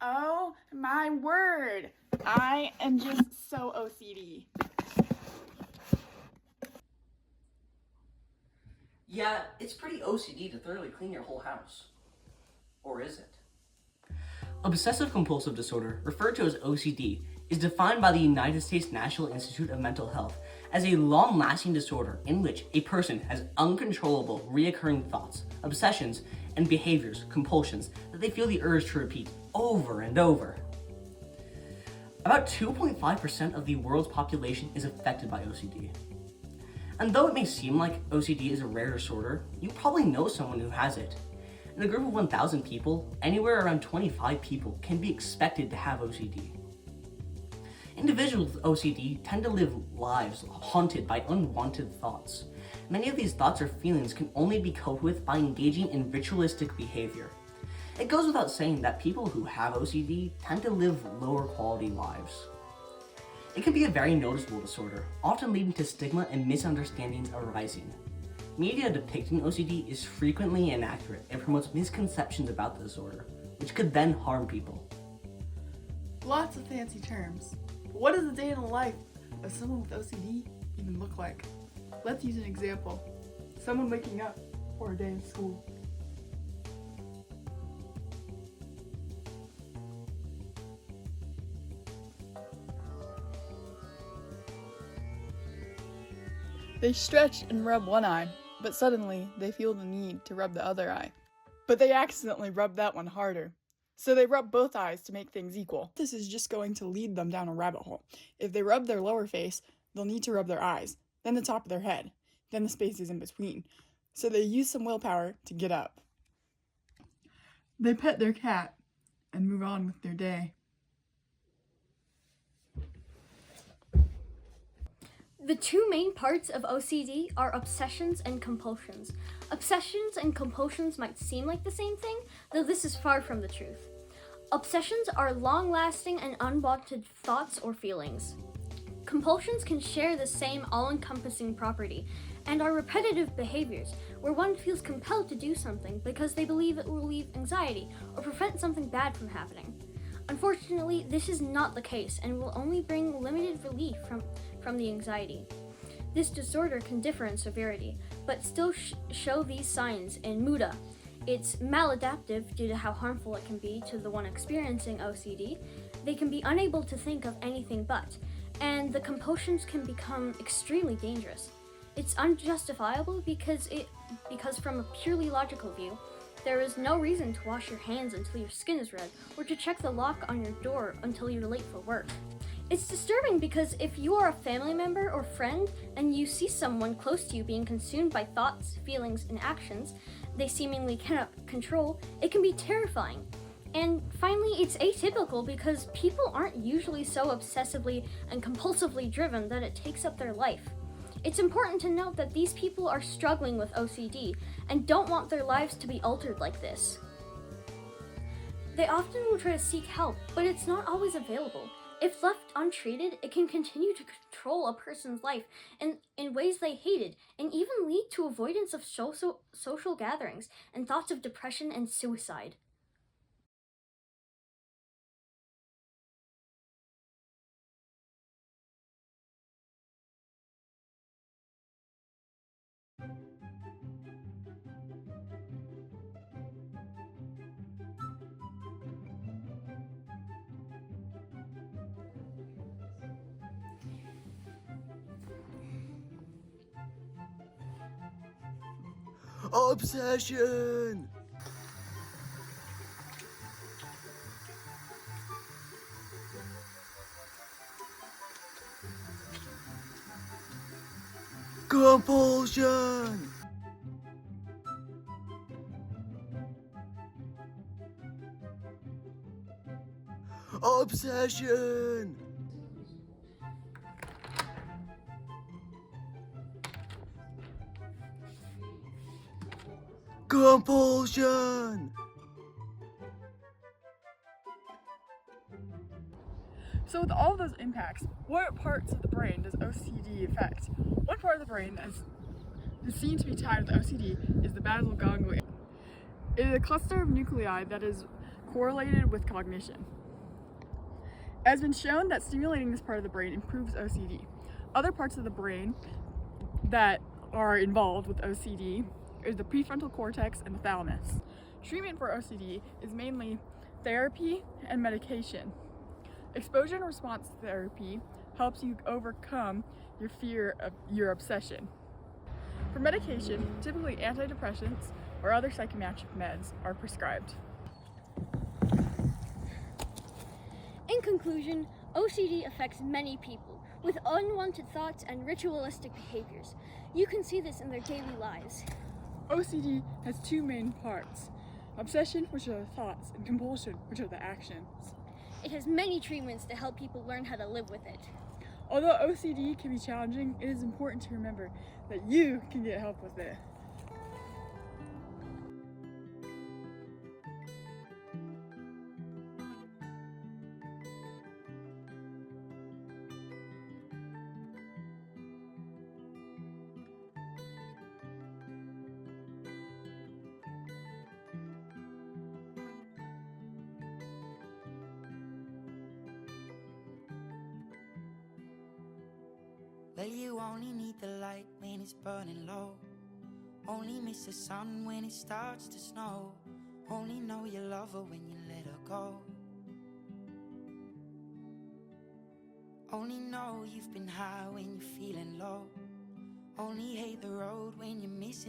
Oh my word, I am just so OCD. Yeah, it's pretty OCD to thoroughly clean your whole house. Or is it? Obsessive compulsive disorder, referred to as OCD, is defined by the United States National Institute of Mental Health as a long-lasting disorder in which a person has uncontrollable, reoccurring thoughts, obsessions, and behaviors, compulsions, that they feel the urge to repeat over and over. About 2.5% of the world's population is affected by OCD. And though it may seem like OCD is a rare disorder, you probably know someone who has it. In a group of 1,000 people, anywhere around 25 people can be expected to have OCD. Individuals with OCD tend to live lives haunted by unwanted thoughts. Many of these thoughts or feelings can only be coped with by engaging in ritualistic behavior. It goes without saying that people who have OCD tend to live lower quality lives. It can be a very noticeable disorder, often leading to stigma and misunderstandings arising. Media depicting OCD is frequently inaccurate and promotes misconceptions about the disorder, which could then harm people. Lots of fancy terms. But what does a day in the life of someone with OCD even look like? Let's use an example. Someone waking up or a day in school. They stretch and rub one eye, but suddenly they feel the need to rub the other eye. But they accidentally rub that one harder. So they rub both eyes to make things equal. This is just going to lead them down a rabbit hole. If they rub their lower face, they'll need to rub their eyes, then the top of their head, then the spaces in between. So they use some willpower to get up. They pet their cat and move on with their day. The two main parts of OCD are obsessions and compulsions. Obsessions and compulsions might seem like the same thing, though this is far from the truth. Obsessions are long-lasting and unwanted thoughts or feelings. Compulsions can share the same all-encompassing property and are repetitive behaviors where one feels compelled to do something because they believe it will relieve anxiety or prevent something bad from happening. Unfortunately, this is not the case and will only bring limited relief from the anxiety. This disorder can differ in severity, but still show these signs in MUDA. It's maladaptive due to how harmful it can be to the one experiencing OCD. They can be unable to think of anything but, and the compulsions can become extremely dangerous. It's unjustifiable because from a purely logical view, there is no reason to wash your hands until your skin is red, or to check the lock on your door until you're late for work. It's disturbing because if you are a family member or friend and you see someone close to you being consumed by thoughts, feelings, and actions they seemingly cannot control, it can be terrifying. And finally, it's atypical because people aren't usually so obsessively and compulsively driven that it takes up their life. It's important to note that these people are struggling with OCD and don't want their lives to be altered like this. They often will try to seek help, but it's not always available. If left untreated, it can continue to control a person's life in ways they hated, and even lead to avoidance of social gatherings and thoughts of depression and suicide. Obsession! Compulsion! Obsession! Compulsion! So with all of those impacts, what parts of the brain does OCD affect? One part of the brain that is seen to be tied with OCD is the basal ganglia. It is a cluster of nuclei that is correlated with cognition. It has been shown that stimulating this part of the brain improves OCD. Other parts of the brain that are involved with OCD is the prefrontal cortex and the thalamus. Treatment for OCD is mainly therapy and medication. Exposure and response therapy helps you overcome your fear of your obsession. For medication, typically antidepressants or other psychiatric meds are prescribed. In conclusion, OCD affects many people with unwanted thoughts and ritualistic behaviors. You can see this in their daily lives. OCD has two main parts: obsession, which are the thoughts, and compulsion, which are the actions. It has many treatments to help people learn how to live with it. Although OCD can be challenging, it is important to remember that you can get help with it. Well, you only need the light when it's burning low. Only miss the sun when it starts to snow. Only know you love her when you let her go. Only know you've been high when you're feeling low. Only hate the road when you're missing